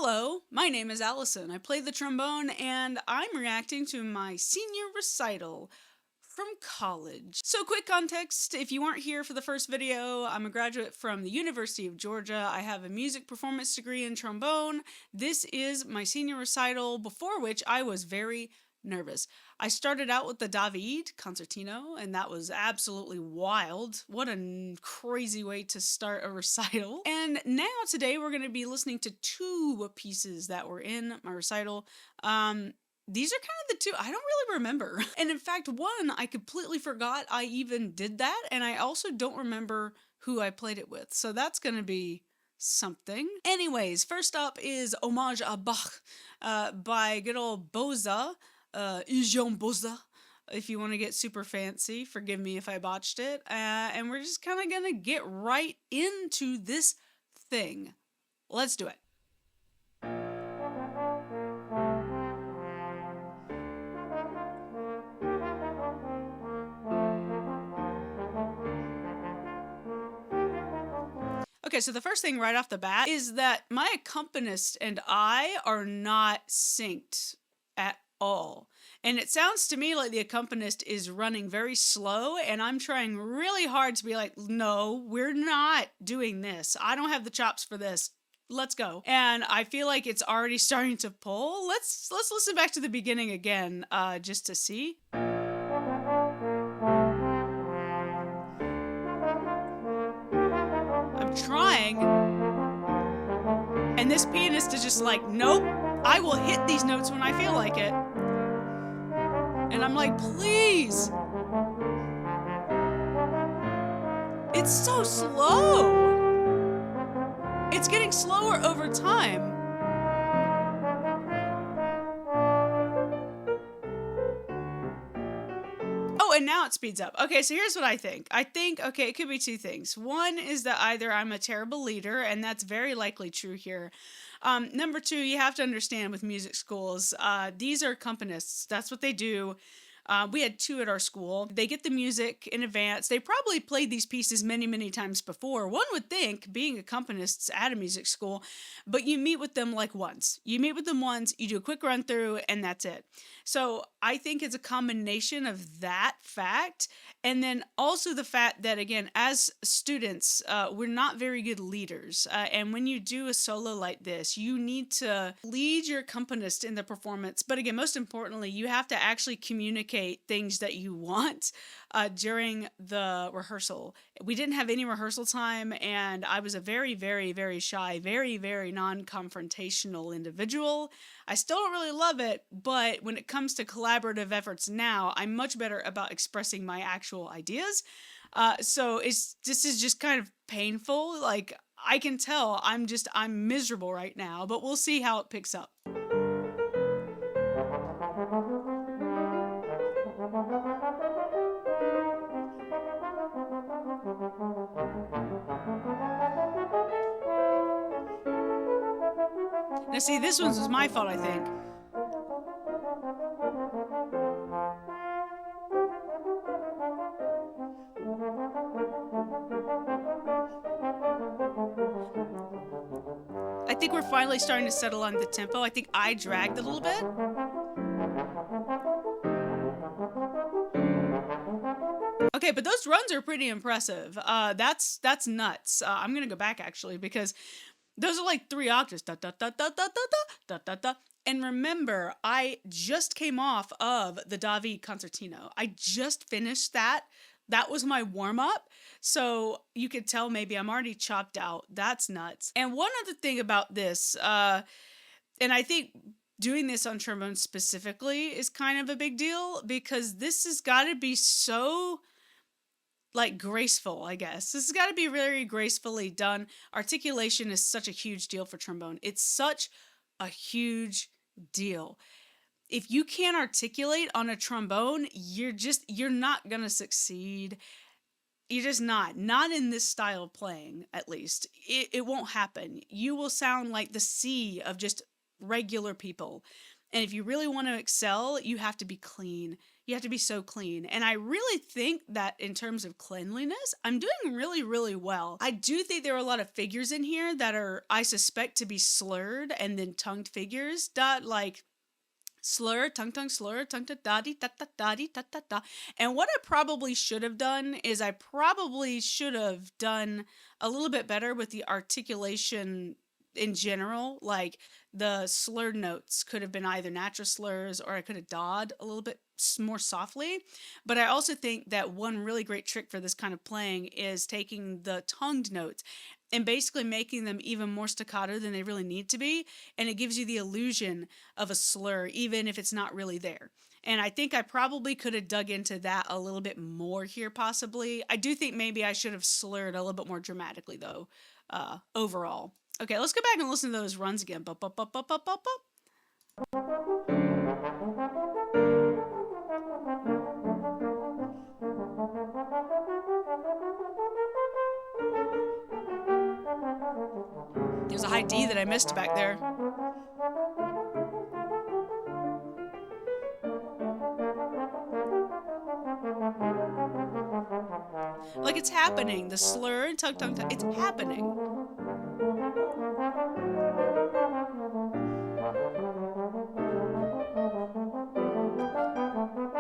Hello, my name is Allison. I play the trombone and I'm reacting to my senior recital from college. So quick context, if you weren't here for the first video, I'm a graduate from the University of Georgia. I have a music performance degree in trombone. This is my senior recital, before which I was very nervous. I started out with the David Concertino, and that was absolutely wild. What a crazy way to start a recital. And now today we're going to be listening to two pieces that were in my recital. These are kind of the two I don't really remember. And in fact, one I completely forgot I even did that, and I also don't remember who I played it with. So that's going to be something. Anyways, first up is Hommage à Bach by good old Bozza. Bozza, if you want to get super fancy. Forgive me if I botched it. And we're just kind of going to get right into this thing. Let's do it. Okay, so the first thing right off the bat is that my accompanist and I are not synced at all. And it sounds to me like the accompanist is running very slow, and I'm trying really hard to be like, no, we're not doing this. I don't have the chops for this. Let's go. And I feel like it's already starting to pull. Let's listen back to the beginning again, just to see. I'm trying, and this pianist is just like, nope, I will hit these notes when I feel like it. And I'm like, please. It's so slow. It's getting slower over time. Oh, and now it speeds up. Okay, so here's what I think. Okay, it could be two things. One is that either I'm a terrible leader, and that's very likely true here. Number two, you have to understand with music schools, these are accompanists. That's what they do. We had two at our school. They get the music in advance. They probably played these pieces many, many times before. One would think, being accompanists at a music school, but you meet with them like once. You meet with them once, you do a quick run through, and that's it. So I think it's a combination of that fact, and then also the fact that, again, as students, we're not very good leaders. And when you do a solo like this, you need to lead your accompanist in the performance. But again, most importantly, you have to actually communicate things that you want during the rehearsal. We didn't have any rehearsal time, and I was a very, very, very shy, very, very non-confrontational individual. I still don't really love it, but when it comes to collaborative efforts now, I'm much better about expressing my actual ideas. So this is just kind of painful. Like, I can tell I'm miserable right now, but we'll see how it picks up. Now see, this one was my fault, I think. I think we're finally starting to settle on the tempo. I think I dragged a little bit. Okay, but those runs are pretty impressive. That's nuts. I'm gonna go back actually, because those are like 3 octaves. Da, da, da, da, da, da, da, da, da. And remember, I just came off of the David Concertino. I just finished that. That was my warm-up. So you could tell maybe I'm already chopped out. That's nuts. And one other thing about this, and I think doing this on trombone specifically is kind of a big deal, because this has got to be so, like, graceful, I guess. This has got to be very gracefully done. Articulation is such a huge deal for trombone. It's such a huge deal. If you can't articulate on a trombone, you're not gonna succeed. You're just not in this style of playing, at least. It won't happen. You will sound like the sea of just regular people. And if you really want to excel, you have to be clean. You have to be so clean. And I really think that in terms of cleanliness, I'm doing really, really well. I do think there are a lot of figures in here that are, I suspect, to be slurred and then tongued figures. Dot like slur, tongue ta da di da da da. And what I probably should have done is I probably should have done a little bit better with the articulation in general. Like the slurred notes could have been either natural slurs or I could have dawed a little bit more softly. But I also think that one really great trick for this kind of playing is taking the tongued notes and basically making them even more staccato than they really need to be. And it gives you the illusion of a slur, even if it's not really there. And I think I probably could have dug into that a little bit more here, possibly. I do think maybe I should have slurred a little bit more dramatically, though, overall. Okay, let's go back and listen to those runs again. Bup, bup, bup, bup, bup, bup, bup. There's a high D that I missed back there. Like it's happening. The slur and tug, tug, tug. It's happening.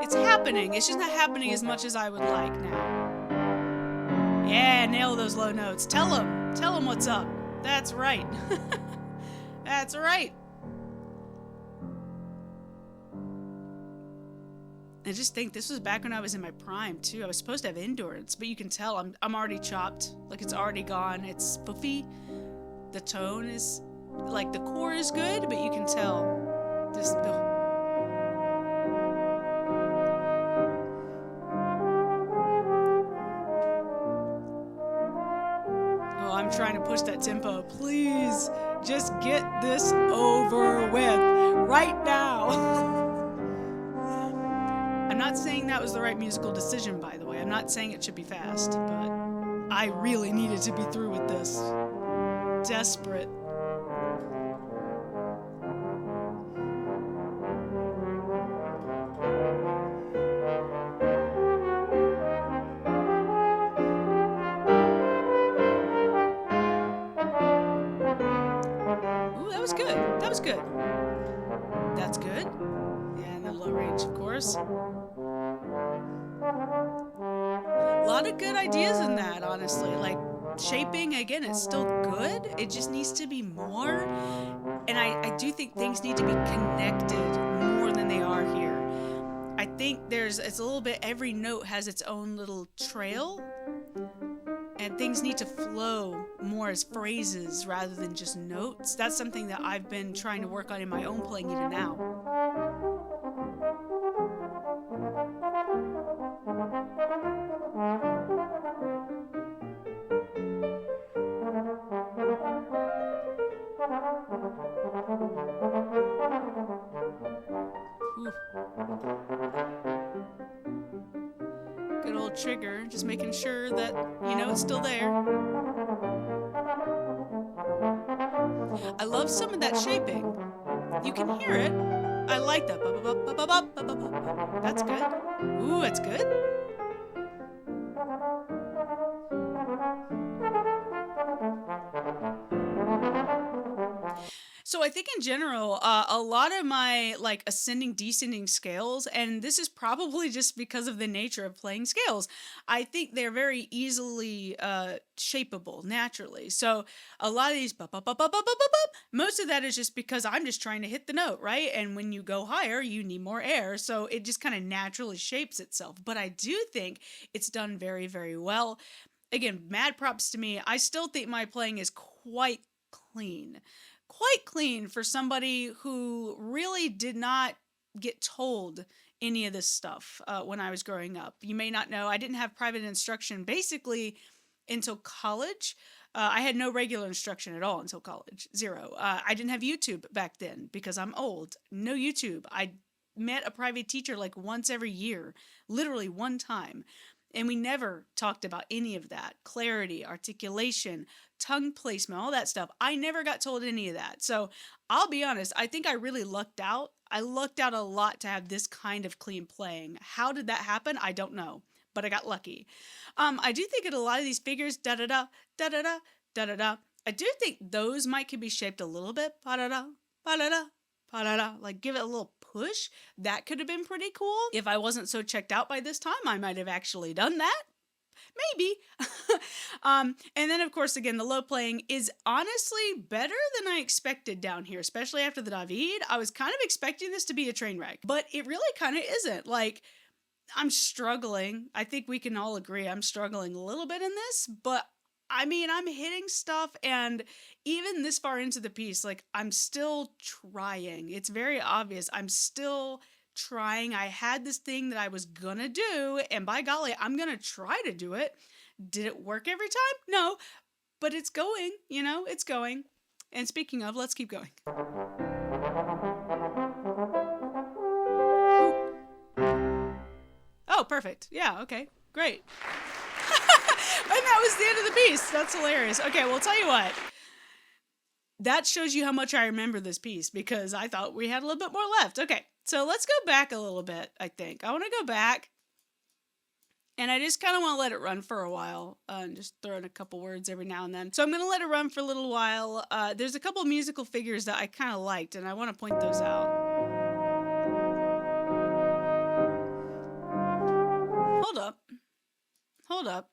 It's happening. It's just not happening as much as I would like now. Yeah, nail those low notes. Tell them what's up. That's right. That's right. I just think this was back when I was in my prime too. I was supposed to have endurance, but you can tell I'm already chopped. Like it's already gone. It's spoofy. The tone is like the core is good, but you can tell this. I'm trying to push that tempo. Please, just get this over with right now. I'm not saying that was the right musical decision, by the way. I'm not saying it should be fast, but I really needed to be through with this. Desperate. Good. That's good. And the low range, of course. A lot of good ideas in that, honestly. Like shaping, again, it's still good. It just needs to be more. And I do think things need to be connected more than they are here. I think it's a little bit, every note has its own little trail. And things need to flow more as phrases rather than just notes. That's something that I've been trying to work on in my own playing even now. Good old trigger, just making sure that it's still there. I love some of that shaping. You can hear it. I like that. That's good. Ooh, that's good. So I think in general, a lot of my like ascending, descending scales, and this is probably just because of the nature of playing scales, I think they're very easily shapeable naturally. So a lot of these, most of that is just because I'm just trying to hit the note, right? And when you go higher, you need more air. So it just kind of naturally shapes itself. But I do think it's done very, very well. Again, mad props to me. I still think my playing is quite clean. Quite clean for somebody who really did not get told any of this stuff when I was growing up. You may not know, I didn't have private instruction basically until college. I had no regular instruction at all until college. Zero. I didn't have YouTube back then because I'm old. No YouTube. I met a private teacher like once every year, literally one time. And we never talked about any of that. Clarity, articulation, tongue placement, all that stuff. I never got told any of that. So I'll be honest, I think I really lucked out. I lucked out a lot to have this kind of clean playing. How did that happen? I don't know, but I got lucky. I do think in a lot of these figures, da-da-da, da-da-da, da-da-da, I do think those could be shaped a little bit, pa-da-da, pa-da-da, pa-da-da, like give it a little push. That could have been pretty cool. If I wasn't so checked out by this time, I might have actually done that. Maybe. And then, of course, again, the low playing is honestly better than I expected down here, especially after the David. I was kind of expecting this to be a train wreck, but it really kind of isn't. Like, I'm struggling. I think we can all agree I'm struggling a little bit in this, but I mean, I'm hitting stuff, and even this far into the piece, like, I'm still trying. It's very obvious. I'm still trying. I had this thing that I was gonna do, and by golly, I'm gonna try to do it. Did it work every time? No, but it's going, it's going. And speaking of, let's keep going. Oh, perfect. Yeah, okay, great. And that was the end of the piece. That's hilarious. Okay, well, tell you what. That shows you how much I remember this piece, because I thought we had a little bit more left. Okay, so let's go back a little bit, I think. I want to go back, and I just kind of want to let it run for a while, and just throw in a couple words every now and then. So I'm going to let it run for a little while. There's a couple musical figures that I kind of liked, and I want to point those out. Hold up.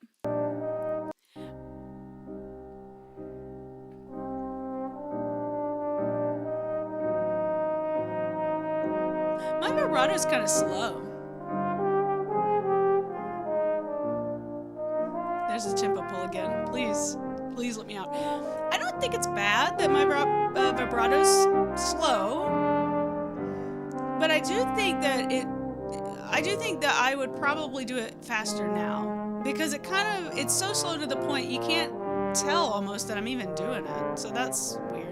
My vibrato is kind of slow. There's a tempo pull again. Please let me out. I don't think it's bad that my vibrato's slow, but I do think that I would probably do it faster now, because it's so slow to the point you can't tell almost that I'm even doing it. So that's weird.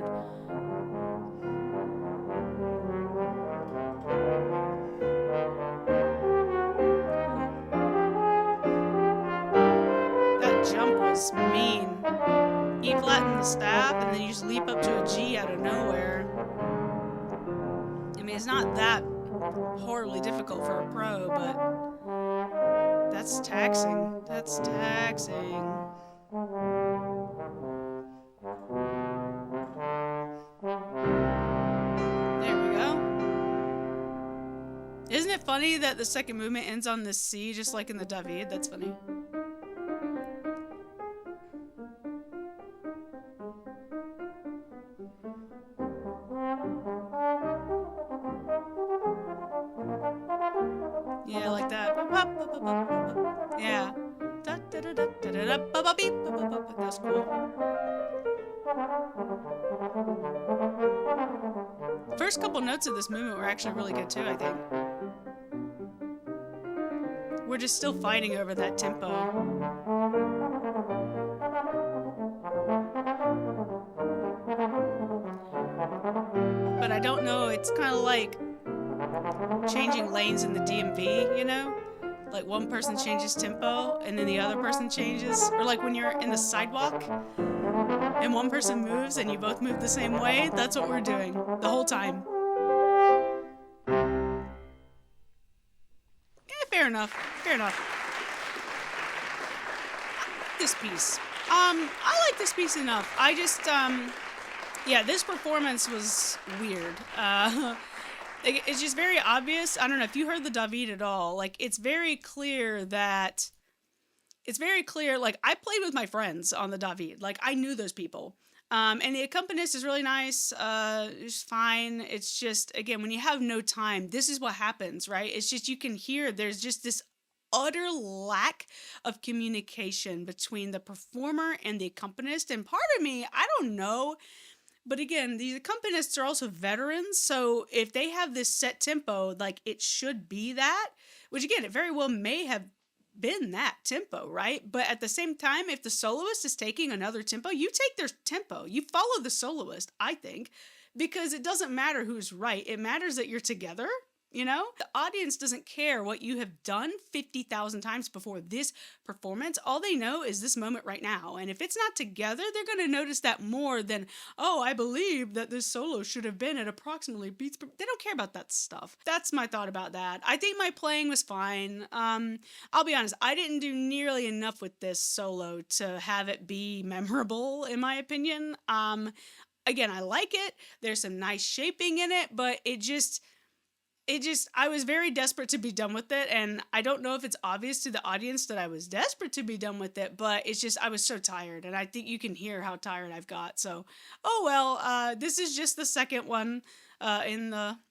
Jump was mean. E flat in the staff, and then you just leap up to a G out of nowhere. I mean, it's not that horribly difficult for a pro, but that's taxing. That's taxing. There we go. Isn't it funny that the second movement ends on this C, just like in the David? That's funny. Yeah, like that. Yeah. That's cool. First couple notes of this movement were actually really good too, I think. We're just still fighting over that tempo. But I don't know, it's kind of like changing lanes in the DMV, Like one person changes tempo and then the other person changes. Or like when you're in the sidewalk and one person moves and you both move the same way. That's what we're doing the whole time. Yeah, fair enough. I like this piece. I like this piece enough. I just, this performance was weird. It's just very obvious. I don't know if you heard the David at all. Like, it's very clear, like, I played with my friends on the David. Like, I knew those people. And the accompanist is really nice. It's fine. It's just, again, when you have no time, this is what happens, right? It's just, you can hear there's just this utter lack of communication between the performer and the accompanist. And part of me, I don't know. But again, these accompanists are also veterans, so if they have this set tempo, like, it should be that, which again, it very well may have been that tempo, right? But at the same time, if the soloist is taking another tempo, you take their tempo. You follow the soloist, I think, because it doesn't matter who's right. It matters that you're together, You know, the audience doesn't care what you have done 50,000 times before this performance. All they know is this moment right now. And if it's not together, they're going to notice that more than, oh, I believe that this solo should have been at approximately beats per. They don't care about that stuff. That's my thought about that. I think my playing was fine. I'll be honest, I didn't do nearly enough with this solo to have it be memorable, in my opinion. Again, I like it. There's some nice shaping in it, but I was very desperate to be done with it, and I don't know if it's obvious to the audience that I was desperate to be done with it, but it's just I was so tired, and I think you can hear how tired I've got. So, oh well, this is just the second one in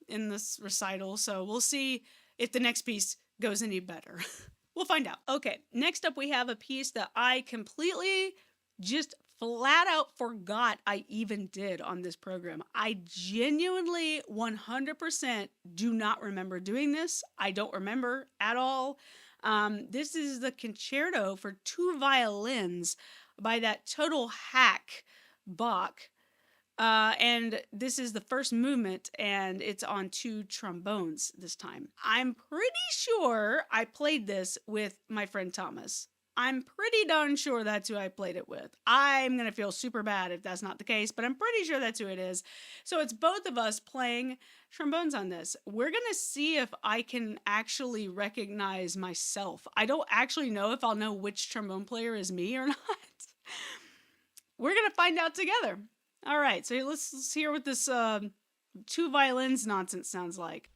this recital, so we'll see if the next piece goes any better. We'll find out. Okay, next up we have a piece that I completely just flat out forgot I even did on this program. I genuinely 100% do not remember doing this. I don't remember at all. This is the concerto for two violins by that total hack Bach. And this is the first movement, and it's on two trombones this time. I'm pretty sure I played this with my friend Thomas. I'm pretty darn sure that's who I played it with. I'm going to feel super bad if that's not the case, but I'm pretty sure that's who it is. So it's both of us playing trombones on this. We're going to see if I can actually recognize myself. I don't actually know if I'll know which trombone player is me or not. We're going to find out together. All right, so let's hear what this two violins nonsense sounds like.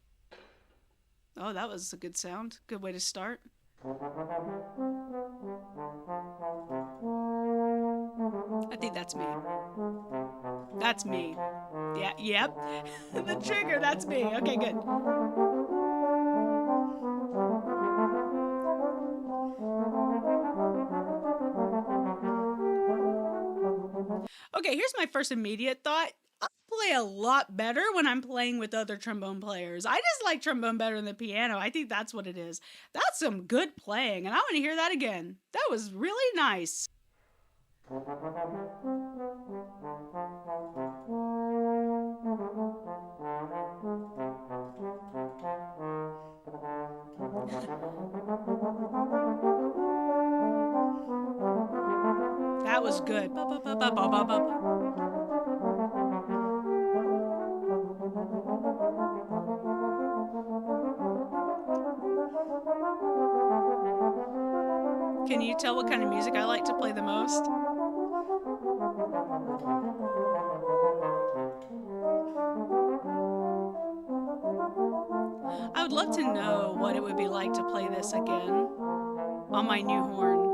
Oh, that was a good sound. Good way to start. I think that's me. That's me. Yeah, yep. The trigger, that's me. Okay, good. Okay, here's my first immediate thought. I play a lot better when I'm playing with other trombone players. I just like trombone better than the piano. I think that's what it is. That's some good playing, and I want to hear that again. That was really nice. That was good. Can you tell what kind of music I like to play the most? I would love to know what it would be like to play this again on my new horn.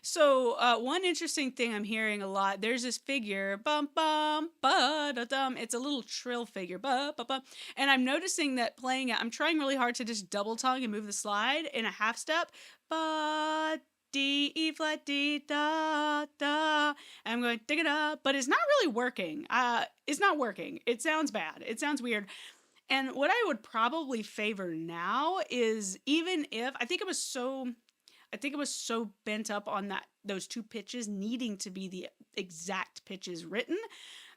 So one interesting thing I'm hearing a lot, there's this figure, bum bum ba da dum. It's a little trill figure, ba ba ba. And I'm noticing that playing it, I'm trying really hard to just double tongue and move the slide in a half step. Ba D E flat D da da. And I'm going dig it up, but it's not really working. It's not working. It sounds bad. It sounds weird. And what I would probably favor now is even if I think it was so bent up on those two pitches needing to be the exact pitches written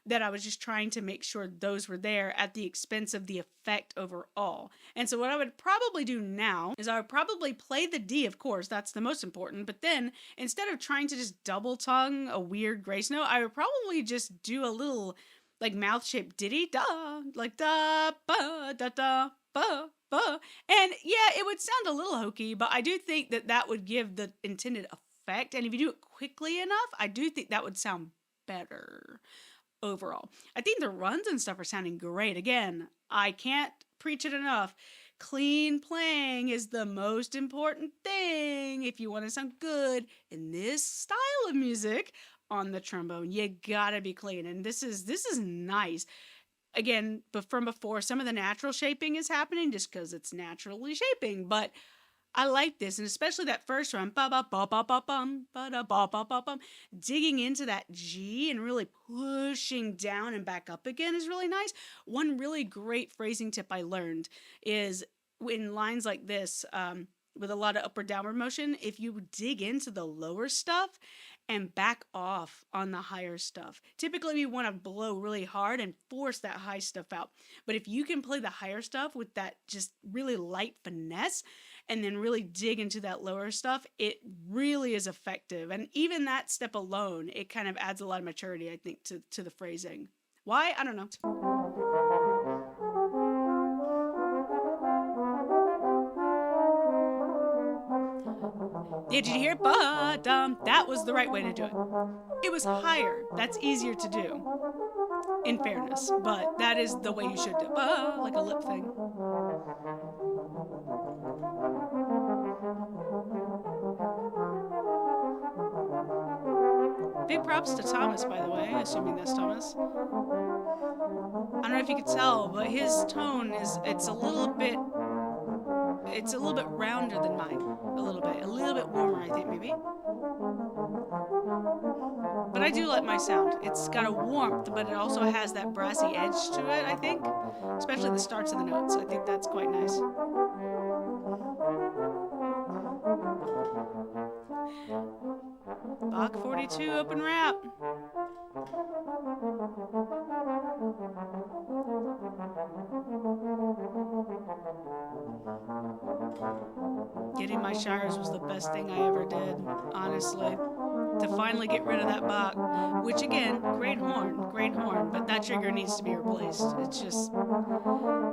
that I was just trying to make sure those were there at the expense of the effect overall. And so what I would probably do now is I would probably play the D, of course, that's the most important, but then instead of trying to just double tongue a weird grace note, I would probably just do a little like mouth-shaped ditty, da, like da, ba, da, da, ba, ba. And yeah, it would sound a little hokey, but I do think that would give the intended effect. And if you do it quickly enough, I do think that would sound better overall. I think the runs and stuff are sounding great. Again, I can't preach it enough. Clean playing is the most important thing if you want to sound good in this style of music on the trombone. You gotta be clean, and this is nice. Again, but from before, some of the natural shaping is happening just because it's naturally shaping, but I like this, and especially that first one, ba ba ba ba ba bum, ba da ba ba ba bum, digging into that G and really pushing down and back up again is really nice. One really great phrasing tip I learned is in lines like this, with a lot of upward downward motion, if you dig into the lower stuff and back off on the higher stuff. Typically, we want to blow really hard and force that high stuff out. But if you can play the higher stuff with that just really light finesse and then really dig into that lower stuff, it really is effective. And even that step alone, it kind of adds a lot of maturity, I think, to the phrasing. Why? I don't know. Yeah, did you hear? Ba-dum. That was the right way to do it. It was higher. That's easier to do, in fairness. But that is the way you should do it. Ba, like a lip thing. Big props to Thomas, by the way, assuming that's Thomas. I don't know if you could tell, but his tone it's a little bit rounder than mine. A little bit warmer, I think, maybe. But I do like my sound. It's got a warmth, but it also has that brassy edge to it, I think. Especially the starts of the notes. I think that's quite nice. Bach 42 open rap. Getting my shires was the best thing I ever did, honestly. To finally get rid of that Bach, which again, great horn, but that trigger needs to be replaced.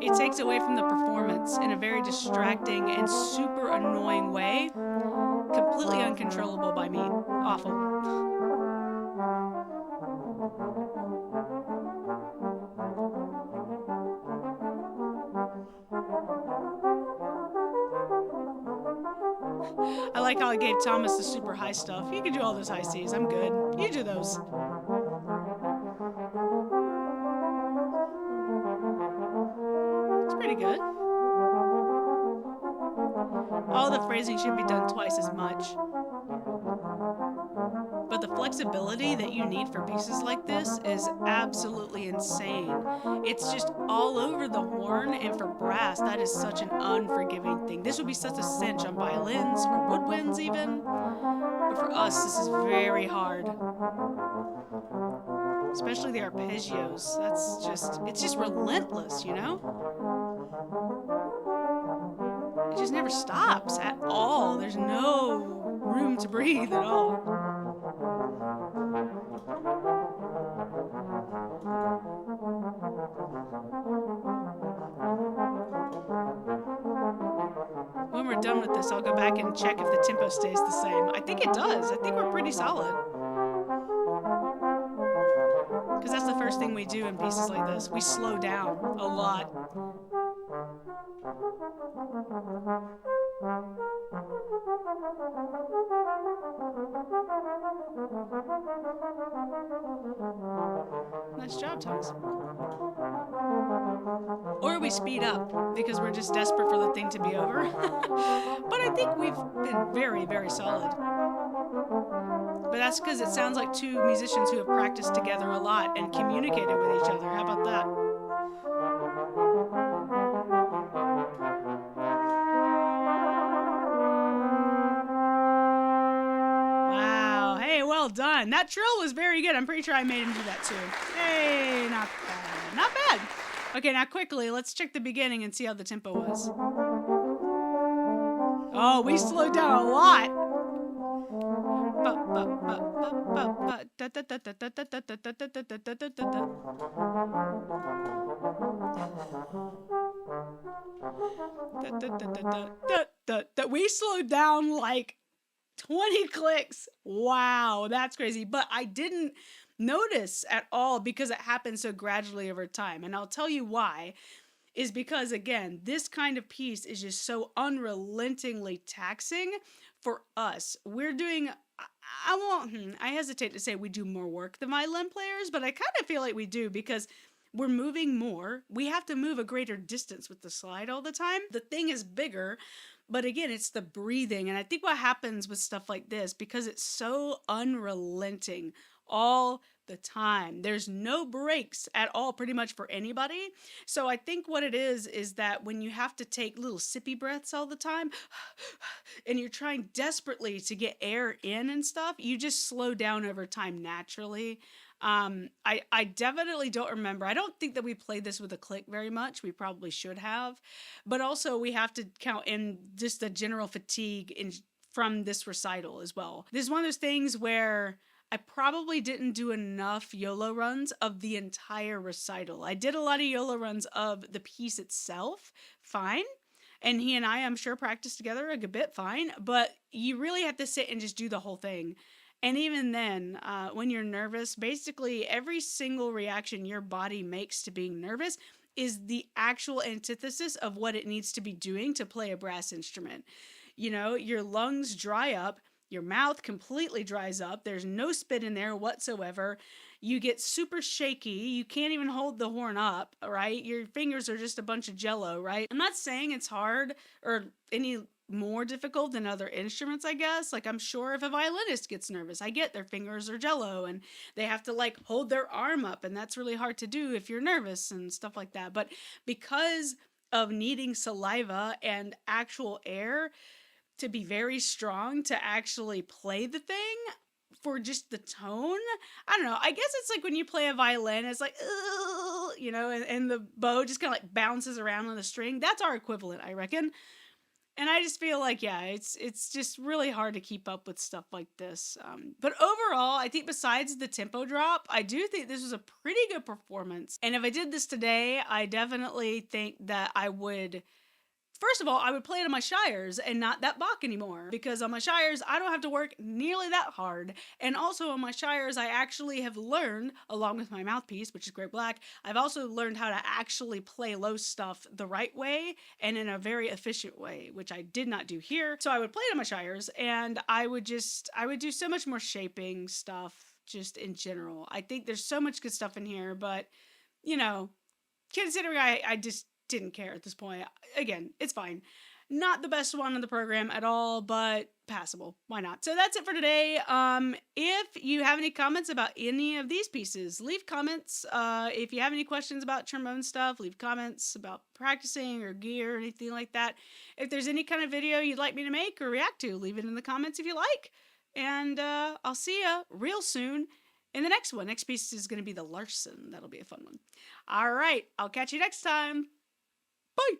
It takes away from the performance in a very distracting and super annoying way. Completely uncontrollable by me. Awful. I like how I gave Thomas the super high stuff. You can do all those high C's. I'm good. You do those. It's pretty good. All the phrasing should be done twice as much. But the flexibility that you need for pieces like this is absolutely insane. It's just all over the horn, and for brass, that is such an unforgiving thing. This would be such a cinch on violins or woodwinds even. But for us, this is very hard. Especially the arpeggios. It's just relentless, you know? It just never stops at all. There's no room to breathe at all. When we're done with this, I'll go back and check if the tempo stays the same. I think it does. I think we're pretty solid. Because that's the first thing we do in pieces like this. We slow down a lot. Nice job, Thomas. Or we speed up because we're just desperate for the thing to be over. But I think we've been very, very solid. But that's because it sounds like two musicians who have practiced together a lot and communicated with each other. How about that? Wow. Hey, well done. That trill was very good. I'm pretty sure I made him do that too. Hey, not bad. Not bad. Okay, now quickly, let's check the beginning and see how the tempo was. Oh, we slowed down a lot. We slowed down like 20 clicks. Wow, that's crazy. But I didn't notice at all because it happened so gradually over time. And I'll tell you why. Is because, again, this kind of piece is just so unrelentingly taxing for us. We're doing, I hesitate to say we do more work than violin players, but I kind of feel like we do because we're moving more. We have to move a greater distance with the slide all the time. The thing is bigger, but again, it's the breathing. And I think what happens with stuff like this, because it's so unrelenting all the time. There's no breaks at all, pretty much for anybody. So I think what it is that when you have to take little sippy breaths all the time, and you're trying desperately to get air in and stuff, you just slow down over time naturally. I definitely don't remember. I don't think that we played this with a click very much. We probably should have, but also we have to count in just the general fatigue in from this recital as well. This is one of those things where I probably didn't do enough YOLO runs of the entire recital. I did a lot of YOLO runs of the piece itself, fine. And he and I'm sure, practiced together a good bit, fine. But you really have to sit and just do the whole thing. And even then, when you're nervous, basically every single reaction your body makes to being nervous is the actual antithesis of what it needs to be doing to play a brass instrument. You know, your lungs dry up, your mouth completely dries up, there's no spit in there whatsoever. You get super shaky, you can't even hold the horn up, right? Your fingers are just a bunch of jello, right? I'm not saying it's hard or any more difficult than other instruments, I guess. Like, I'm sure if a violinist gets nervous, I get their fingers are jello and they have to like hold their arm up, and that's really hard to do if you're nervous and stuff like that. But because of needing saliva and actual air to be very strong to actually play the thing for just the tone. I don't know. I guess it's like when you play a violin, it's like, you know, and the bow just kind of like bounces around on the string. That's our equivalent, I reckon. And I just feel like, yeah, it's just really hard to keep up with stuff like this. But overall, I think besides the tempo drop, I do think this was a pretty good performance. And if I did this today, I definitely think that I would. First of all, I would play it on my Shires and not that Bach anymore, because on my Shires, I don't have to work nearly that hard. And also on my Shires, I actually have learned, along with my mouthpiece, which is Great Black, I've also learned how to actually play low stuff the right way and in a very efficient way, which I did not do here. So I would play it on my Shires, and I would do so much more shaping stuff just in general. I think there's so much good stuff in here, but, you know, considering I just didn't care at this point. Again, it's fine. Not the best one on the program at all, but passable. Why not? So that's it for today. If you have any comments about any of these pieces, leave comments. If you have any questions about trombone stuff, leave comments about practicing or gear or anything like that. If there's any kind of video you'd like me to make or react to, leave it in the comments if you like. And I'll see you real soon in the next one. Next piece is going to be the Larson. That'll be a fun one. All right. I'll catch you next time. Bye.